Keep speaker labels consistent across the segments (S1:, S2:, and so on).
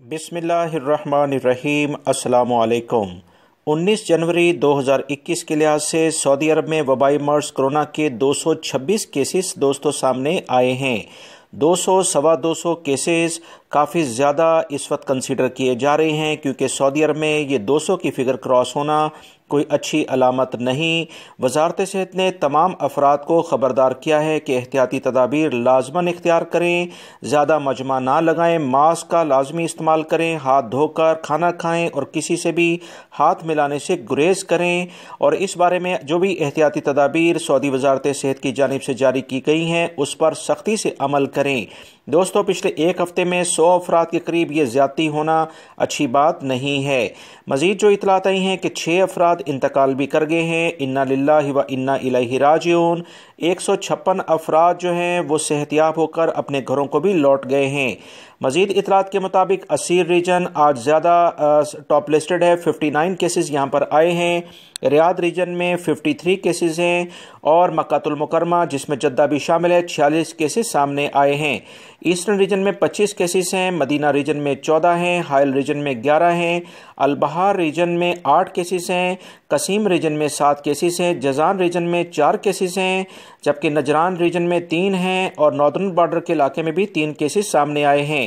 S1: बिस्मिल्लाहिर्रहमानिर्रहीम। अस्सलामु अलैकुम। 19 जनवरी 2021 के लिहाज से सऊदी अरब में वबाई मर्स कोरोना के 226 केसेस दोस्तों सामने आए हैं। 200 सवा 200 केसेस काफ़ी ज़्यादा इस वक्त कंसीडर किए जा रहे हैं, क्योंकि सऊदी अरब में ये 200 की फ़िगर क्रॉस होना कोई अच्छी अलामत नहीं। वजारत सेहत ने तमाम अफराद को ख़बरदार किया है कि एहतियाती तदाबीर लाजमन इख्तियार करें, ज़्यादा मजमा ना लगाएं, मास्क का लाजमी इस्तेमाल करें, हाथ धोकर खाना खाएं और किसी से भी हाथ मिलाने से गुरेज करें। और इस बारे में जो भी एहतियाती तदाबीर सऊदी वजारत सेहत की जानिब से जारी की गई हैं उस पर सख्ती से अमल करें। दोस्तों, पिछले एक हफ्ते में 100 अफराद के करीब ये ज़्यादती होना अच्छी बात नहीं है। मज़ीद जो इतलात आई हैं कि 6 अफराद इंतकाल भी कर गए हैं। इन्ना लिल्लाहि व इन्ना इलैहि राजिऊन। 156 अफराद जो हैं वो सेहतियाब होकर अपने घरों को भी लौट गए हैं। मज़ीद इतलात के मुताबिक असीर रीजन आज ज़्यादा टॉप लिस्टेड है। 59 केसेस यहाँ पर आए हैं। रियाद रीजन में 53 केसेस हैं और मक्कातुल मुकरमा जिसमें जद्दा भी शामिल है 46 केसेस सामने आए हैं। ईस्टर्न रीजन में 25 केसेस हैं। मदीना रीजन में 14 हैं। हाइल रीजन में 11 हैं। अलबहार रीजन में 8 केसेस हैं। कसीम रीजन में 7 केसेस हैं। जजान रीजन में 4 केसेस हैं, जबकि नजरान रीजन में 3 हैं और नॉर्दर्न बॉर्डर के इलाके में भी 3 केसेस सामने आए हैं।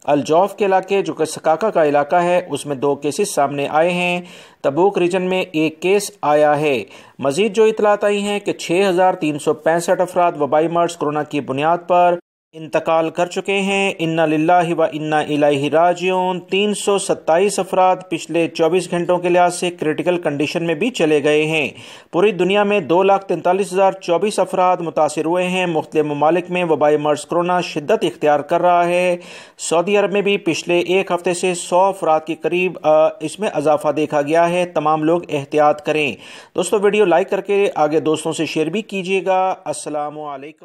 S1: अलजौफ के इलाके जो कि सकाका का इलाका है उसमें 2 केसेस सामने आए हैं। तबूक रीजन में 1 केस आया है। मजीद जो इतलात आई हैं कि 6365 अफराद वबाई मर्स कोरोना की बुनियाद पर इंतकाल कर चुके हैं। इन्ना लिल्लाहि व इन्ना इलैहि राजिऊन। 327 अफराद पिछले 24 घंटों के लिहाज से क्रिटिकल कंडीशन में भी चले गए हैं। पूरी दुनिया में 2,43,024 अफराद मुतासिर हुए हैं। मुख्तलिफ ममालिक में वबाई मर्स कोरोना शिद्दत इख्तियार कर रहा है। सऊदी अरब में भी पिछले एक हफ्ते से 100 अफराद के करीब इसमें इजाफा देखा गया है। तमाम लोग एहतियात करें। दोस्तों, वीडियो लाइक करके आगे दोस्तों से शेयर भी कीजिएगा। अस्सलामु अलैकुम।